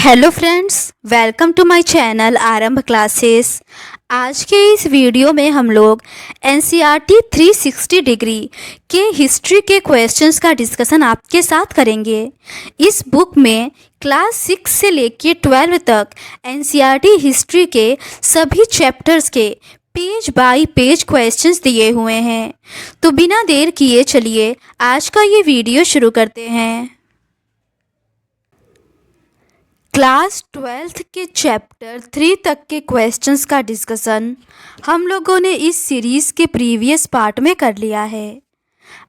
Hello friends, welcome to my channel Aarambh classes. आज के इस वीडियो में हम लोग एनसीईआरटी 360 डिग्री के हिस्ट्री के क्वेश्चंस का डिस्कशन आपके साथ करेंगे। इस बुक में क्लास 6 से लेकर 12 तक एनसीईआरटी हिस्ट्री के सभी चैप्टर्स के पेज बाय पेज क्वेश्चंस दिए हुए हैं। तो बिना देर किए चलिए आज का ये वीडियो शुरू करते हैं। क्लास 12th के चैप्टर 3 तक के क्वेश्चंस का डिस्कशन हम लोगों ने इस सीरीज़ के प्रीवियस पार्ट में कर लिया है।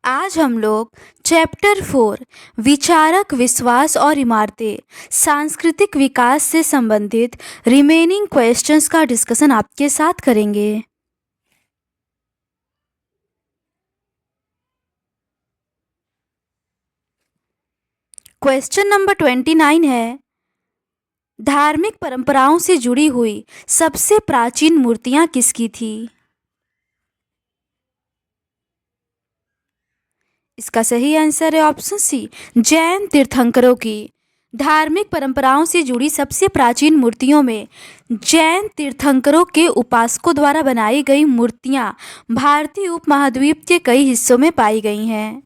आज हम लोग चैप्टर 4 विचारक विश्वास और इमारतें सांस्कृतिक विकास से संबंधित रिमेनिंग क्वेश्चंस का डिस्कशन आपके साथ करेंगे। क्वेश्चन नंबर 29 है, धार्मिक परंपराओं से जुड़ी हुई सबसे प्राचीन मूर्तियां किसकी थी? इसका सही आंसर है ऑप्शन सी, जैन तीर्थंकरों की। धार्मिक परंपराओं से जुड़ी सबसे प्राचीन मूर्तियों में जैन तीर्थंकरों के उपासकों द्वारा बनाई गई मूर्तियां भारतीय उपमहाद्वीप के कई हिस्सों में पाई गई हैं।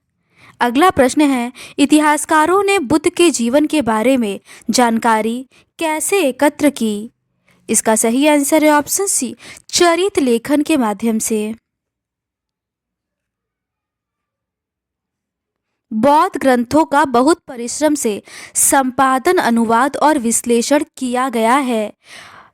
अगला प्रश्न है, इतिहासकारों ने बुद्ध के जीवन के बारे में जानकारी कैसे एकत्र की? इसका सही आंसर है ऑप्शन सी, चरित्र लेखन के माध्यम से। बौद्ध ग्रंथों का बहुत परिश्रम से संपादन, अनुवाद और विश्लेषण किया गया है।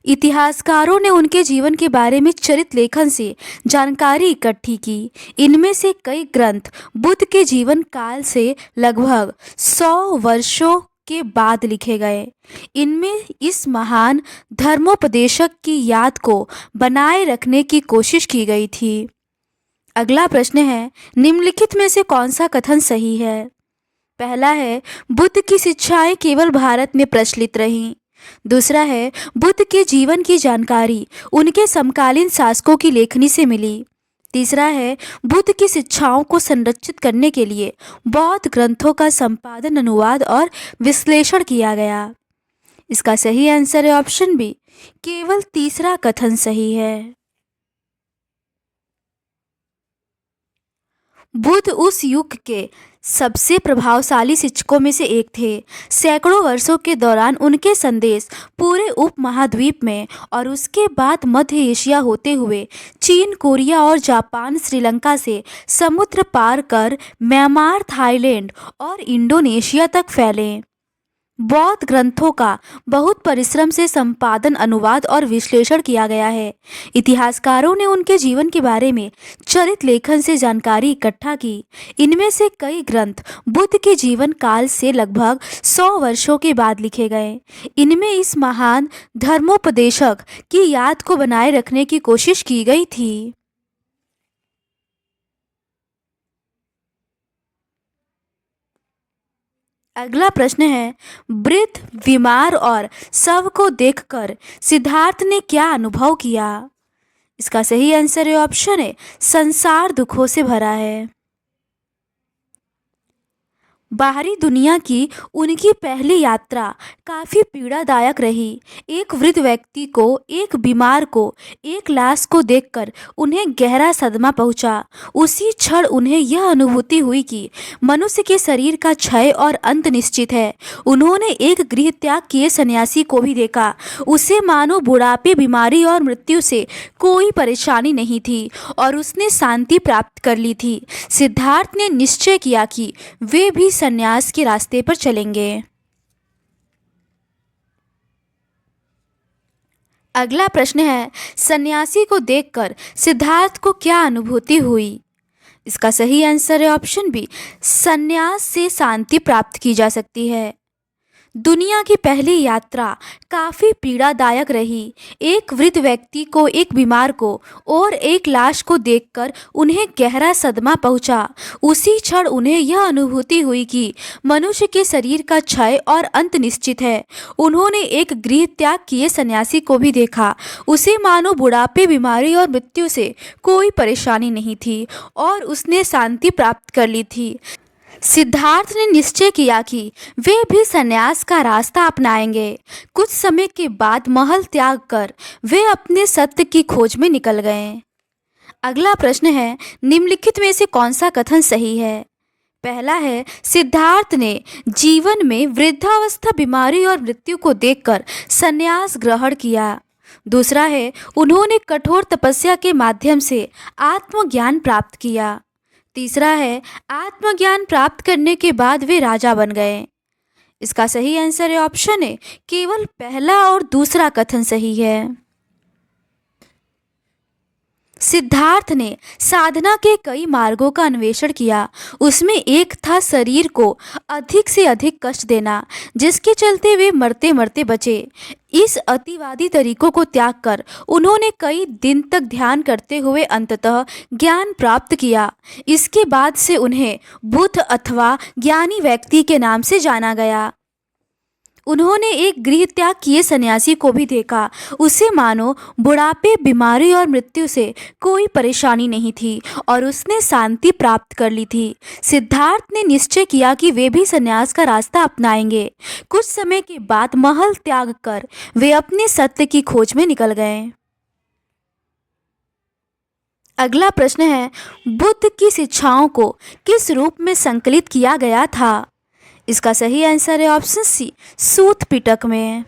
इतिहासकारों ने उनके जीवन के बारे में चरित्र लेखन से जानकारी इकट्ठी की। इनमें से कई ग्रंथ बुद्ध के जीवन काल से लगभग 100 वर्षों के बाद लिखे गए। इनमें इस महान धर्मोपदेशक की याद को बनाए रखने की कोशिश की गई थी। अगला प्रश्न है, निम्नलिखित में से कौन सा कथन सही है? पहला है, बुद्ध की शिक्षाएं केवल भारत में प्रचलित रहीं। दूसरा है, बुद्ध के जीवन की जानकारी उनके समकालीन शासकों की लेखनी से मिली। तीसरा है, बुद्ध की शिक्षाओं को संरक्षित करने के लिए बौद्ध ग्रंथों का संपादन, अनुवाद और विश्लेषण किया गया। इसका सही आंसर है ऑप्शन बी, केवल तीसरा कथन सही है। बुद्ध उस युग के सबसे प्रभावशाली शिक्षकों में से एक थे। सैकड़ों वर्षों के दौरान उनके संदेश पूरे उपमहाद्वीप में और उसके बाद मध्य एशिया होते हुए चीन, कोरिया और जापान, श्रीलंका से समुद्र पार कर म्यांमार, थाईलैंड और इंडोनेशिया तक फैले। बौद्ध ग्रंथों का बहुत परिश्रम से संपादन, अनुवाद और विश्लेषण किया गया है। इतिहासकारों ने उनके जीवन के बारे में चरित्र लेखन से जानकारी इकट्ठा की। इनमें से कई ग्रंथ बुद्ध के जीवन काल से लगभग 100 वर्षों के बाद लिखे गए। इनमें इस महान धर्मोपदेशक की याद को बनाए रखने की कोशिश की गई थी। अगला प्रश्न है, वृद्ध, बीमार और शव को देखकर सिद्धार्थ ने क्या अनुभव किया? इसका सही आंसर है ऑप्शन ए, संसार दुखों से भरा है। बाहरी दुनिया की उनकी पहली यात्रा काफ़ी पीड़ादायक रही। एक वृद्ध व्यक्ति को, एक बीमार को, एक लाश को देखकर उन्हें गहरा सदमा पहुंचा। उसी क्षण उन्हें यह अनुभूति हुई कि मनुष्य के शरीर का क्षय और अंत निश्चित है। उन्होंने एक गृह त्याग किए सन्यासी को भी देखा। उसे मानो बुढ़ापे, बीमारी और मृत्यु से कोई परेशानी नहीं थी और उसने शांति प्राप्त कर ली थी। सिद्धार्थ ने निश्चय किया कि वे भी संन्यास के रास्ते पर चलेंगे। अगला प्रश्न है, सन्यासी को देखकर सिद्धार्थ को क्या अनुभूति हुई? इसका सही आंसर है ऑप्शन बी, संन्यास से शांति प्राप्त की जा सकती है। दुनिया की पहली यात्रा काफ़ी पीड़ादायक रही। एक वृद्ध व्यक्ति को, एक बीमार को और एक लाश को देखकर उन्हें गहरा सदमा पहुंचा। उसी क्षण उन्हें यह अनुभूति हुई कि मनुष्य के शरीर का क्षय और अंत निश्चित है। उन्होंने एक गृह त्याग किए सन्यासी को भी देखा। उसे मानो बुढ़ापे, बीमारी और मृत्यु से कोई परेशानी नहीं थी और उसने शांति प्राप्त कर ली थी। सिद्धार्थ ने निश्चय किया कि वे भी संन्यास का रास्ता अपनाएंगे। कुछ समय के बाद महल त्याग कर वे अपने सत्य की खोज में निकल गए। अगला प्रश्न है, निम्नलिखित में से कौन सा कथन सही है? पहला है, सिद्धार्थ ने जीवन में वृद्धावस्था, बीमारी और मृत्यु को देखकर संन्यास ग्रहण किया। दूसरा है, उन्होंने कठोर तपस्या के माध्यम से आत्मज्ञान प्राप्त किया। तीसरा है, आत्मज्ञान प्राप्त करने के बाद वे राजा बन गए। इसका सही आंसर है ऑप्शन ए, केवल पहला और दूसरा कथन सही है। सिद्धार्थ ने साधना के कई मार्गों का अन्वेषण किया। उसमें एक था शरीर को अधिक से अधिक कष्ट देना, जिसके चलते वे मरते मरते बचे। इस अतिवादी तरीकों को त्याग कर उन्होंने कई दिन तक ध्यान करते हुए अंततः ज्ञान प्राप्त किया। इसके बाद से उन्हें बुद्ध अथवा ज्ञानी व्यक्ति के नाम से जाना गया। उन्होंने एक गृह त्याग किए सन्यासी को भी देखा। उसे मानो बुढ़ापे, बीमारी और मृत्यु से कोई परेशानी नहीं थी और उसने शांति प्राप्त कर ली थी। सिद्धार्थ ने निश्चय किया कि वे भी सन्यास का रास्ता अपनाएंगे। कुछ समय के बाद महल त्याग कर वे अपने सत्य की खोज में निकल गए। अगला प्रश्न है, बुद्ध की शिक्षाओं को किस रूप में संकलित किया गया था? इसका सही आंसर है ऑप्शन सी, सूत पिटक में।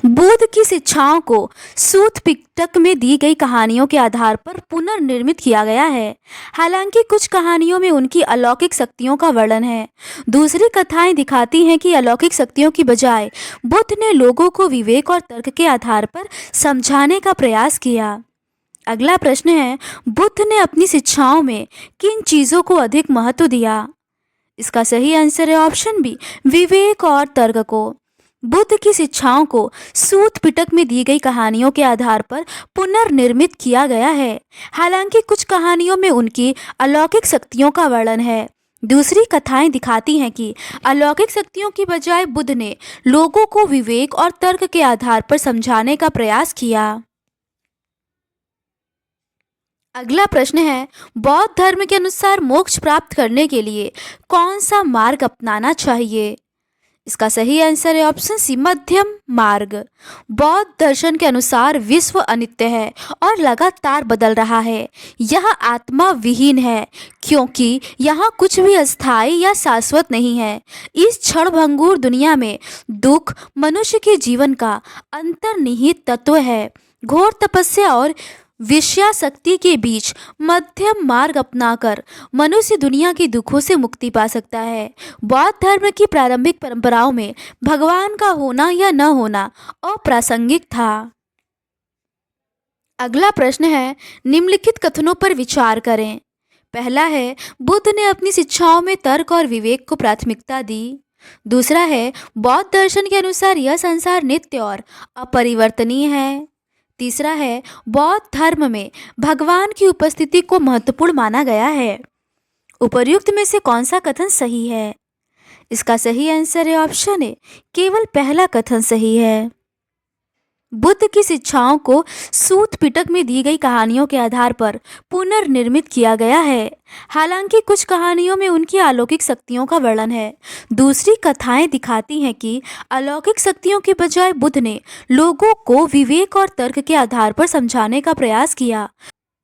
बुद्ध की शिक्षाओं को सूत पिटक में दी गई कहानियों के आधार पर पुनर्निर्मित किया गया है। हालांकि कुछ कहानियों में उनकी अलौकिक शक्तियों का वर्णन है। दूसरी कथाएं दिखाती हैं कि अलौकिक शक्तियों की बजाय बुद्ध ने लोगों को विवेक और तर्क के आधार पर समझाने का प्रयास किया। अगला प्रश्न है, बुद्ध ने अपनी शिक्षाओं में किन चीज़ों को अधिक महत्व दिया? इसका सही आंसर है ऑप्शन बी, विवेक और तर्क को। बुद्ध की शिक्षाओं को सूत पिटक में दी गई कहानियों के आधार पर पुनर्निर्मित किया गया है। हालांकि कुछ कहानियों में उनकी अलौकिक शक्तियों का वर्णन है। दूसरी कथाएं दिखाती हैं कि अलौकिक शक्तियों की बजाय बुद्ध ने लोगों को विवेक और तर्क के आधार पर समझाने का प्रयास किया। अगला प्रश्न है, बौद्ध धर्म के अनुसार मोक्ष प्राप्त करने के लिए कौन सा मार्ग अपनाना चाहिए? इसका सही आंसर है ऑप्शन सी, मध्यम मार्ग। बौद्ध दर्शन के अनुसार विश्व अनित्य है और लगातार बदल रहा है। यह आत्मा विहीन है क्योंकि यहाँ कुछ भी अस्थायी या शाश्वत नहीं है। इस क्षणभंगुर दुनिया में दुख मनुष्य के जीवन का अंतर्निहित तत्व है। घोर तपस्या और विषयासक्ति के बीच मध्यम मार्ग अपनाकर मनुष्य दुनिया के दुखों से मुक्ति पा सकता है। बौद्ध धर्म की प्रारंभिक परंपराओं में भगवान का होना या न होना अप्रासंगिक था। अगला प्रश्न है, निम्नलिखित कथनों पर विचार करें। पहला है, बुद्ध ने अपनी शिक्षाओं में तर्क और विवेक को प्राथमिकता दी। दूसरा है, बौद्ध दर्शन के अनुसार यह संसार नित्य और अपरिवर्तनीय है। तीसरा है, बौद्ध धर्म में भगवान की उपस्थिति को महत्वपूर्ण माना गया है। उपर्युक्त में से कौन सा कथन सही है? इसका सही आंसर है ऑप्शन ए, केवल पहला कथन सही है। बुद्ध की शिक्षाओं को सूत पिटक में दी गई कहानियों के आधार पर पुनर्निर्मित किया गया है। हालांकि कुछ कहानियों में उनकी अलौकिक शक्तियों का वर्णन है। दूसरी कथाएं दिखाती हैं कि अलौकिक शक्तियों के बजाय बुद्ध ने लोगों को विवेक और तर्क के आधार पर समझाने का प्रयास किया।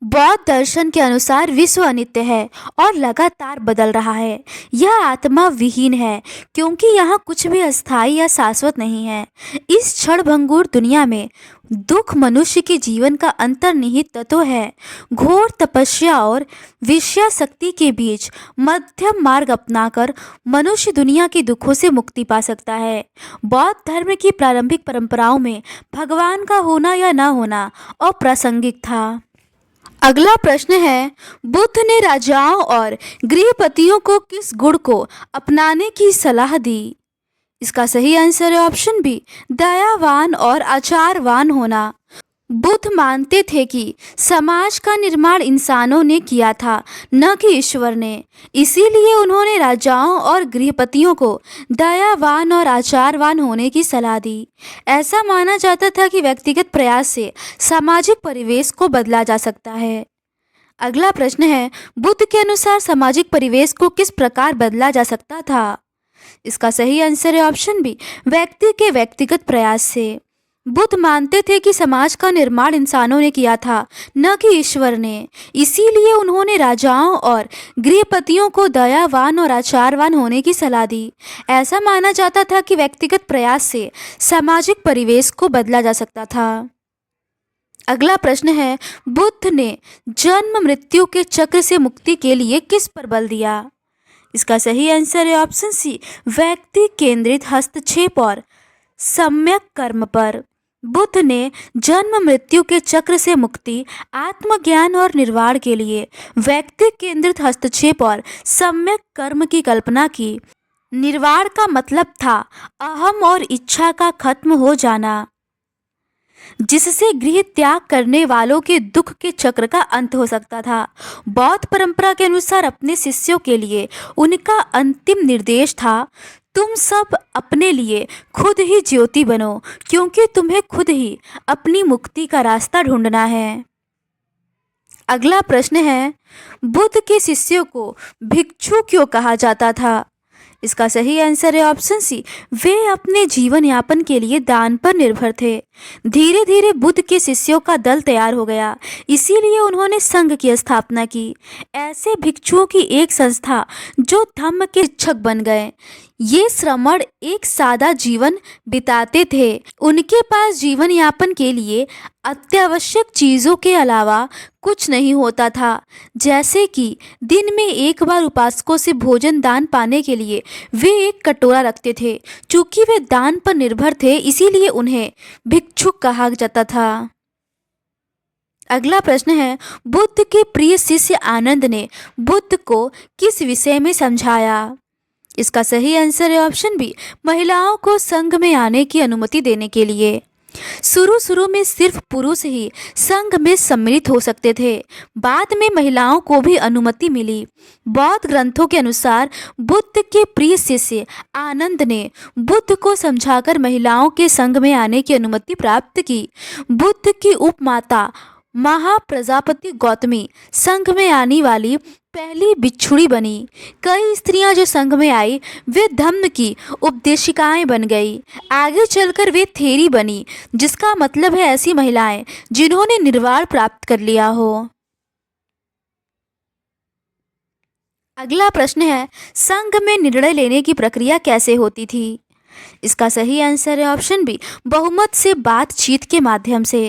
बौद्ध दर्शन के अनुसार विश्व अनित्य है और लगातार बदल रहा है। यह आत्मा विहीन है क्योंकि यहाँ कुछ भी अस्थायी या शाश्वत नहीं है। इस क्षणभंगुर दुनिया में दुख मनुष्य के जीवन का अंतर्निहित तत्व है। घोर तपस्या और विषयासक्ति के बीच मध्यम मार्ग अपनाकर मनुष्य दुनिया के दुखों से मुक्ति पा सकता है। बौद्ध धर्म की प्रारंभिक परंपराओं में भगवान का होना या न होना अप्रासंगिक था। अगला प्रश्न है, बुद्ध ने राजाओं और गृहपतियों को किस गुण को अपनाने की सलाह दी? इसका सही आंसर है ऑप्शन बी, दयावान और आचारवान होना। बुद्ध मानते थे कि समाज का निर्माण इंसानों ने किया था, न कि ईश्वर ने। इसीलिए उन्होंने राजाओं और गृहपतियों को दयावान और आचारवान होने की सलाह दी। ऐसा माना जाता था कि व्यक्तिगत प्रयास से सामाजिक परिवेश को बदला जा सकता है। अगला प्रश्न है, बुद्ध के अनुसार सामाजिक परिवेश को किस प्रकार बदला जा सकता था? इसका सही आंसर है ऑप्शन बी, व्यक्ति के व्यक्तिगत प्रयास से। बुद्ध मानते थे कि समाज का निर्माण इंसानों ने किया था, न कि ईश्वर ने। इसीलिए उन्होंने राजाओं और गृहपतियों को दयावान और आचारवान होने की सलाह दी। ऐसा माना जाता था कि व्यक्तिगत प्रयास से सामाजिक परिवेश को बदला जा सकता था। अगला प्रश्न है, बुद्ध ने जन्म मृत्यु के चक्र से मुक्ति के लिए किस पर बल दिया? इसका सही आंसर है ऑप्शन सी, व्यक्ति केंद्रित हस्तक्षेप और सम्यक कर्म पर। बुद्ध ने जन्म मृत्यु के चक्र से मुक्ति, आत्मज्ञान और निर्वाण के लिए व्यक्ति केंद्रित हस्तक्षेप और सम्यक कर्म की कल्पना की। निर्वाण का मतलब था अहम और इच्छा का खत्म हो जाना, जिससे गृह त्याग करने वालों के दुख के चक्र का अंत हो सकता था। बौद्ध परंपरा के अनुसार अपने शिष्यों के लिए उनका अंतिम निर्देश था, तुम सब अपने लिए खुद ही ज्योति बनो, क्योंकि तुम्हें खुद ही अपनी मुक्ति का रास्ता ढूंढना है। अगला प्रश्न है, बुद्ध के शिष्यों को भिक्षु क्यों कहा जाता था? इसका सही आंसर है ऑप्शन सी, वे अपने जीवन यापन के लिए दान पर निर्भर थे। धीरे धीरे बुद्ध के शिष्यों का दल तैयार हो गया, इसीलिए उन्होंने संघ की स्थापना की। ऐसे भिक्षुओं की एक संस्था जो धम्म के शिक्षक बन गए। ये श्रमण एक सादा जीवन बिताते थे। उनके पास जीवन यापन के लिए अत्यावश्यक चीज़ों के अलावा कुछ नहीं होता था, जैसे कि दिन में एक बार उपासकों से भोजन दान पाने के लिए वे एक कटोरा रखते थे। चूंकि वे दान पर निर्भर थे, इसीलिए उन्हें भिक्षुक कहा जाता था। अगला प्रश्न है, बुद्ध के प्रिय शिष्य आनंद ने बुद्ध को किस विषय में समझाया? इसका सही आंसर है ऑप्शन बी, महिलाओं को संघ में आने की अनुमति देने के लिए। शुरू में सिर्फ पुरुष ही संघ में सम्मिलित हो सकते थे, बाद में महिलाओं को भी अनुमति मिली। बौद्ध ग्रंथों के अनुसार बुद्ध के प्रिय शिष्य आनंद ने बुद्ध को समझाकर महिलाओं के संघ में आने की अनुमति प्राप्त की। बुद्ध की उपमाता महाप्रजापति गौतमी संघ में आने वाली पहली भिक्षुणी बनी। कई स्त्रियां जो संघ में आई वे धम्म की उपदेशिकाएं बन गई। आगे चलकर वे थेरी बनी, जिसका मतलब है ऐसी महिलाएं जिन्होंने निर्वाण प्राप्त कर लिया हो। अगला प्रश्न है, संघ में निर्णय लेने की प्रक्रिया कैसे होती थी? इसका सही आंसर है ऑप्शन बी, बहुमत से बातचीत के माध्यम से।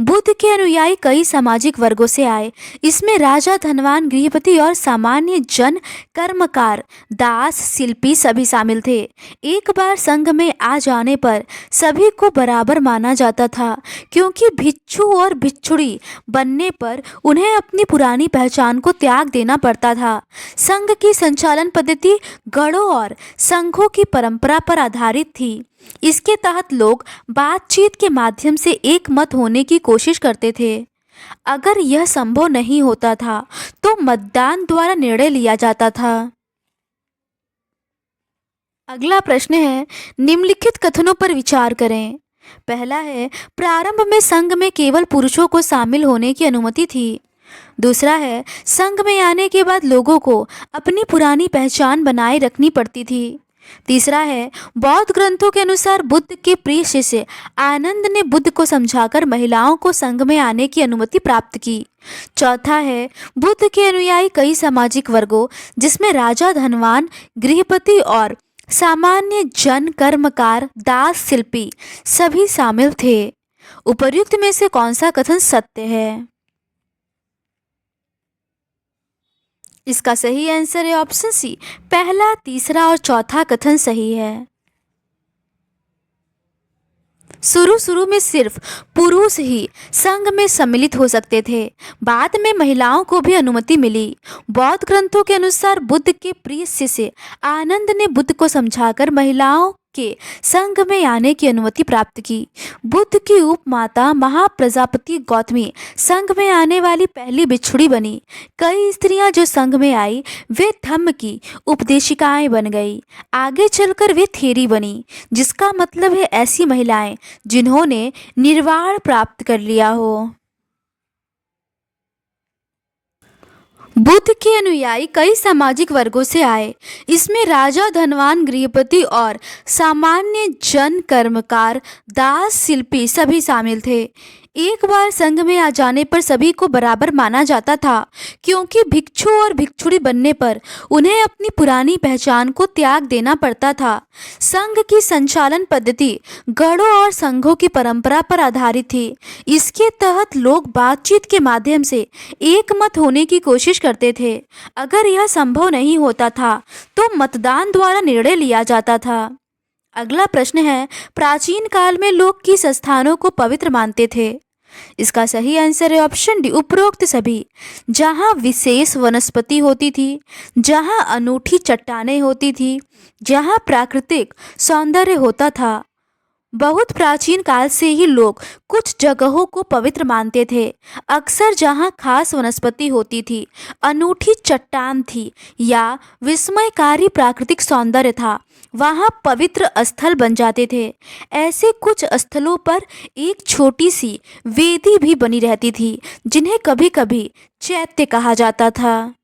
बुद्ध के अनुयायी कई सामाजिक वर्गों से आए। इसमें राजा, धनवान, गृहपति और सामान्य जन, कर्मकार, दास, शिल्पी सभी शामिल थे। एक बार संघ में आ जाने पर सभी को बराबर माना जाता था, क्योंकि भिक्षु और भिक्षुणी बनने पर उन्हें अपनी पुरानी पहचान को त्याग देना पड़ता था। संघ की संचालन पद्धति गणों और संघों की परंपरा पर आधारित थी। इसके तहत लोग बातचीत के माध्यम से एक मत होने की कोशिश करते थे। अगर यह संभव नहीं होता था तो मतदान द्वारा निर्णय लिया जाता था। अगला प्रश्न है, निम्नलिखित कथनों पर विचार करें। पहला है, प्रारंभ में संघ में केवल पुरुषों को शामिल होने की अनुमति थी। दूसरा है, संघ में आने के बाद लोगों को अपनी पुरानी पहचान बनाए रखनी पड़ती थी। तीसरा है, बौद्ध ग्रंथों के अनुसार बुद्ध के प्रिय शिष्य आनंद ने बुद्ध को समझाकर महिलाओं को संघ में आने की अनुमति प्राप्त की। चौथा है, बुद्ध के अनुयायी कई सामाजिक वर्गों, जिसमें राजा, धनवान, गृहपति और सामान्य जन, कर्मकार, दास, शिल्पी सभी शामिल थे। उपर्युक्त में से कौन सा कथन सत्य है? इसका सही आंसर है ऑप्शन सी, पहला, तीसरा और चौथा कथन सही है। शुरू में सिर्फ पुरुष ही संघ में सम्मिलित हो सकते थे, बाद में महिलाओं को भी अनुमति मिली। बौद्ध ग्रंथों के अनुसार बुद्ध के प्रिय शिष्य आनंद ने बुद्ध को समझाकर महिलाओं के संघ में आने की अनुमति प्राप्त की। बुद्ध की उपमाता महाप्रजापति गौतमी संघ में आने वाली पहली भिक्षुणी बनी। कई स्त्रियां जो संघ में आई वे धम्म की उपदेशिकाएं बन गई। आगे चलकर वे थेरी बनी, जिसका मतलब है ऐसी महिलाएं जिन्होंने निर्वाण प्राप्त कर लिया हो। बुद्ध के अनुयायी कई सामाजिक वर्गों से आए। इसमें राजा, धनवान, गृहपति और सामान्य जन, कर्मकार, दास, शिल्पी सभी शामिल थे। एक बार संघ में आ जाने पर सभी को बराबर माना जाता था, क्योंकि भिक्षु और भिक्षुणी बनने पर उन्हें अपनी पुरानी पहचान को त्याग देना पड़ता था। संघ की संचालन पद्धति गणों और संघों की परंपरा पर आधारित थी। इसके तहत लोग बातचीत के माध्यम से एक मत होने की कोशिश करते थे। अगर यह संभव नहीं होता था तो मतदान द्वारा निर्णय लिया जाता था। अगला प्रश्न है, प्राचीन काल में लोग किस स्थानों को पवित्र मानते थे? इसका सही आंसर है ऑप्शन डी, उपरोक्त सभी। जहाँ विशेष वनस्पति होती थी, जहाँ अनूठी चट्टानें होती थी, जहाँ प्राकृतिक सौंदर्य होता था। बहुत प्राचीन काल से ही लोग कुछ जगहों को पवित्र मानते थे। अक्सर जहाँ खास वनस्पति होती थी, अनूठी चट्टान थी या विस्मयकारी प्राकृतिक सौंदर्य था, वहाँ पवित्र स्थल बन जाते थे। ऐसे कुछ स्थलों पर एक छोटी सी वेदी भी बनी रहती थी, जिन्हें कभी कभी चैत्य कहा जाता था।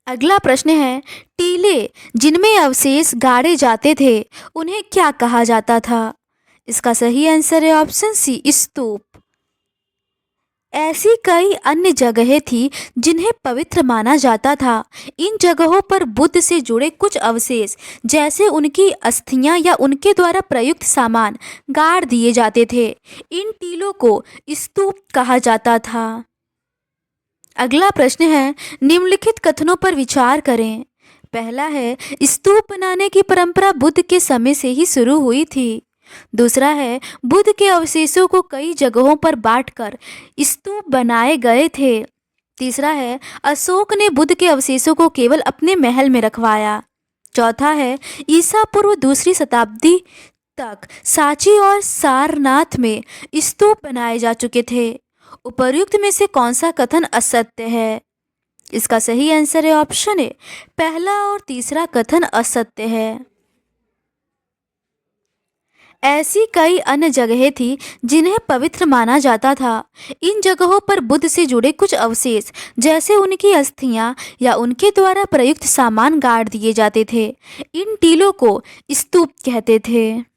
अगला प्रश्न है, टीले जिनमें अवशेष गाड़े जाते थे उन्हें क्या कहा जाता था? इसका सही आंसर है ऑप्शन सी, स्तूप। ऐसी कई अन्य जगहें थी जिन्हें पवित्र माना जाता था। इन जगहों पर बुद्ध से जुड़े कुछ अवशेष, जैसे उनकी अस्थियां या उनके द्वारा प्रयुक्त सामान, गाड़ दिए जाते थे। इन टीलों को स्तूप कहा जाता था। अगला प्रश्न है, निम्नलिखित कथनों पर विचार करें। पहला है, स्तूप बनाने की परंपरा बुद्ध के समय से ही शुरू हुई थी। दूसरा है, बुद्ध के अवशेषों को कई जगहों पर बांटकर स्तूप बनाए गए थे। तीसरा है, अशोक ने बुद्ध के अवशेषों को केवल अपने महल में रखवाया। चौथा है, ईसा पूर्व दूसरी शताब्दी तक सांची और सारनाथ में स्तूप बनाए जा चुके थे। उपर्युक्त में से कौन सा कथन असत्य है? इसका सही आंसर है ऑप्शन ए, पहला और तीसरा कथन असत्य है। ऐसी कई अन्य जगहें थी जिन्हें पवित्र माना जाता था। इन जगहों पर बुद्ध से जुड़े कुछ अवशेष, जैसे उनकी अस्थियां या उनके द्वारा प्रयुक्त सामान, गाड़ दिए जाते थे। इन टीलों को स्तूप कहते थे।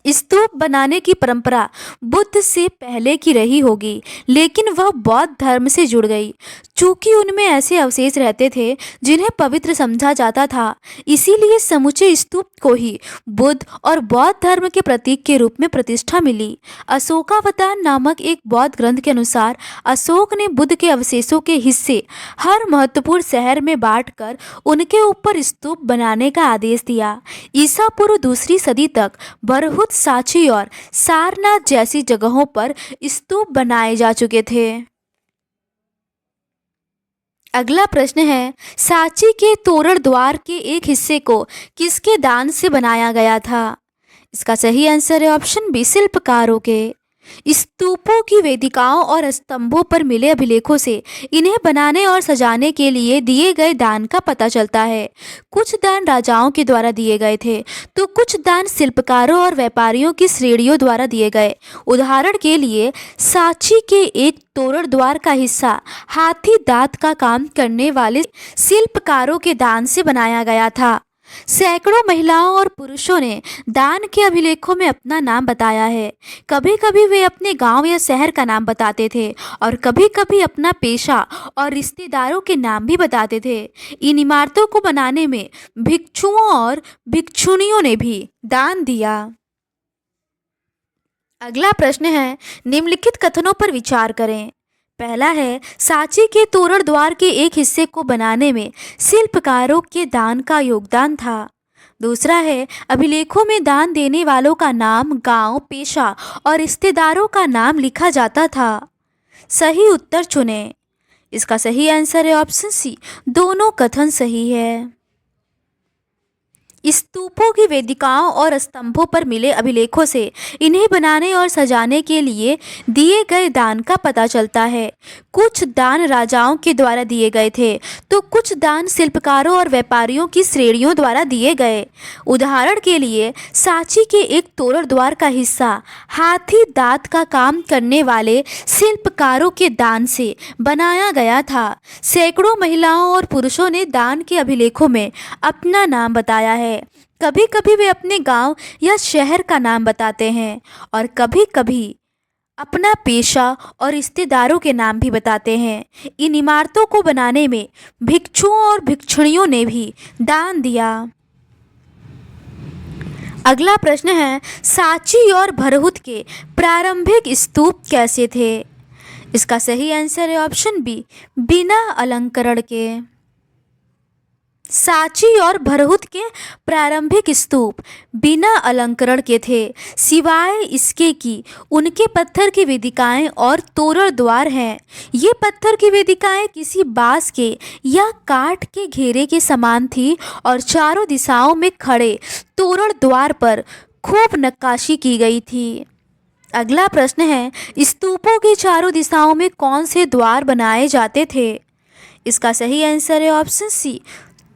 स्तूप बनाने की परंपरा बुद्ध से पहले की रही होगी, लेकिन वह बौद्ध धर्म से जुड़ गई। चूंकि उनमें ऐसे अवशेष रहते थे जिन्हें पवित्र समझा जाता था, इसीलिए समूचे स्तूप को ही बुद्ध और बौद्ध धर्म के प्रतीक के रूप में प्रतिष्ठा मिली। अशोकावतार नामक एक बौद्ध ग्रंथ के अनुसार अशोक ने बुद्ध के अवशेषों के हिस्से हर महत्वपूर्ण शहर में बांटकर उनके ऊपर स्तूप बनाने का आदेश दिया। ईसा पूर्व दूसरी सदी तक बरहुत, सांची और सारनाथ जैसी जगहों पर स्तूप बनाए जा चुके थे। अगला प्रश्न है, सांची के तोरण द्वार के एक हिस्से को किसके दान से बनाया गया था? इसका सही आंसर है ऑप्शन बी, शिल्पकारों के। स्तूपों की वेदिकाओं और स्तंभों पर मिले अभिलेखों से इन्हें बनाने और सजाने के लिए दिए गए दान का पता चलता है। कुछ दान राजाओं के द्वारा दिए गए थे, तो कुछ दान शिल्पकारों और व्यापारियों की श्रेणियों द्वारा दिए गए। उदाहरण के लिए, सांची के एक तोरण द्वार का हिस्सा हाथी दांत का काम करने वाले शिल्पकारों के दान से बनाया गया था। सैकड़ों महिलाओं और पुरुषों ने दान के अभिलेखों में अपना नाम बताया है। कभी कभी वे अपने गांव या शहर का नाम बताते थे और कभी कभी अपना पेशा और रिश्तेदारों के नाम भी बताते थे। इन इमारतों को बनाने में भिक्षुओं और भिक्षुणियों ने भी दान दिया। अगला प्रश्न है, निम्नलिखित कथनों पर विचार करें। पहला है, सांची के तोरण द्वार के एक हिस्से को बनाने में शिल्पकारों के दान का योगदान था। दूसरा है, अभिलेखों में दान देने वालों का नाम, गांव, पेशा और रिश्तेदारों का नाम लिखा जाता था। सही उत्तर चुनें। इसका सही आंसर है ऑप्शन सी, दोनों कथन सही है। स्तूपों की वेदिकाओं और स्तंभों पर मिले अभिलेखों से इन्हें बनाने और सजाने के लिए दिए गए दान का पता चलता है। कुछ दान राजाओं के द्वारा दिए गए थे तो कुछ दान शिल्पकारों और व्यापारियों की श्रेणियों द्वारा दिए गए। उदाहरण के लिए सांची के एक तोरण द्वार का हिस्सा हाथी दांत का काम करने वाले शिल्पकारों के दान से बनाया गया था। सैकड़ों महिलाओं और पुरुषों ने दान के अभिलेखों में अपना नाम बताया है। कभी कभी वे अपने गांव या शहर का नाम बताते हैं और कभी कभी अपना पेशा और रिश्तेदारों के नाम भी बताते हैं। इन इमारतों को बनाने में भिक्षुओं और भिक्षुणियों ने भी दान दिया। अगला प्रश्न है, सांची और भरहुत के प्रारंभिक स्तूप कैसे थे? इसका सही आंसर है ऑप्शन बी, बिना अलंकरण के। सांची और भरहुत के प्रारंभिक स्तूप बिना अलंकरण के थे, सिवाय इसके कि उनके पत्थर की वेदिकाएं और तोरण द्वार हैं। ये पत्थर की वेदिकाएं किसी बांस के या काठ के घेरे के समान थी और चारों दिशाओं में खड़े तोरण द्वार पर खूब नक्काशी की गई थी। अगला प्रश्न है, स्तूपों की चारों दिशाओं में कौन से द्वार बनाए जाते थे? इसका सही आंसर है ऑप्शन सी,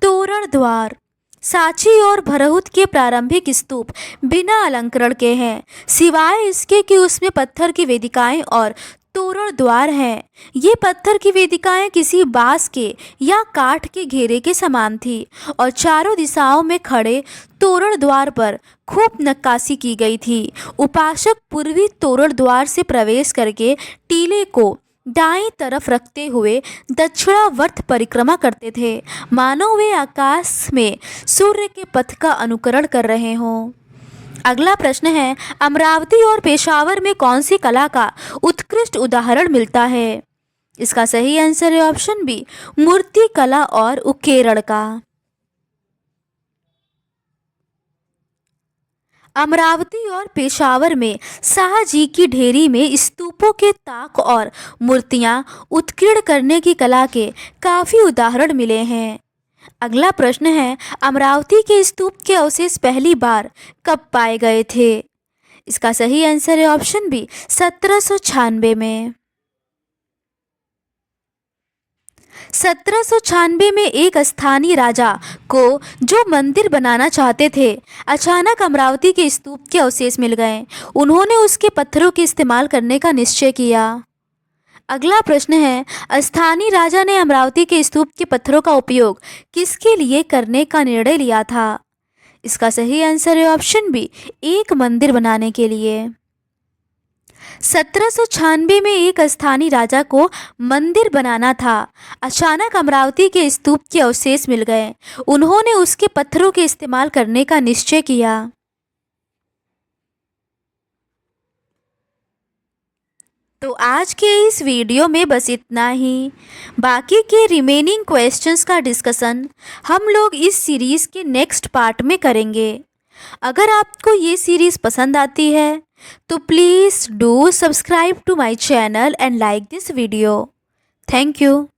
तोरण द्वार। सांची और भरहुत के प्रारंभिक स्तूप बिना अलंकरण के हैं, सिवाय इसके कि उसमें पत्थर की वेदिकाएं और तोरण द्वार हैं। ये पत्थर की वेदिकाएं किसी बांस के या काठ के घेरे के समान थी और चारों दिशाओं में खड़े तोरण द्वार पर खूब नक्काशी की गई थी। उपासक पूर्वी तोरण द्वार से प्रवेश करके टीले को दाईं तरफ रखते हुए दक्षिणावर्त परिक्रमा करते थे, मानो वे आकाश में सूर्य के पथ का अनुकरण कर रहे हों। अगला प्रश्न है, अमरावती और पेशावर में कौन सी कला का उत्कृष्ट उदाहरण मिलता है? इसका सही आंसर है ऑप्शन बी, मूर्ति कला और उकेरण का। अमरावती और पेशावर में शाहजी की ढेरी में स्तूपों के ताक और मूर्तियां उत्कीर्ण करने की कला के काफ़ी उदाहरण मिले हैं। अगला प्रश्न है, अमरावती के स्तूप के अवशेष पहली बार कब पाए गए थे? इसका सही आंसर है ऑप्शन बी, 1796 में। 1796 में एक स्थानीय राजा को जो मंदिर बनाना चाहते थे, अचानक अमरावती के स्तूप के अवशेष मिल गए। उन्होंने उसके पत्थरों के इस्तेमाल करने का निश्चय किया। अगला प्रश्न है, स्थानीय राजा ने अमरावती के स्तूप के पत्थरों का उपयोग किसके लिए करने का निर्णय लिया था? इसका सही आंसर है ऑप्शन बी, एक मंदिर बनाने के लिए। 1796 में एक स्थानीय राजा को मंदिर बनाना था। अचानक अमरावती के स्तूप के अवशेष मिल गए। उन्होंने उसके पत्थरों के इस्तेमाल करने का निश्चय किया। तो आज के इस वीडियो में बस इतना ही। बाकी के रिमेनिंग क्वेश्चंस का डिस्कशन हम लोग इस सीरीज़ के नेक्स्ट पार्ट में करेंगे। अगर आपको ये सीरीज़ पसंद आती है तो please do subscribe to my channel and like this video. Thank you.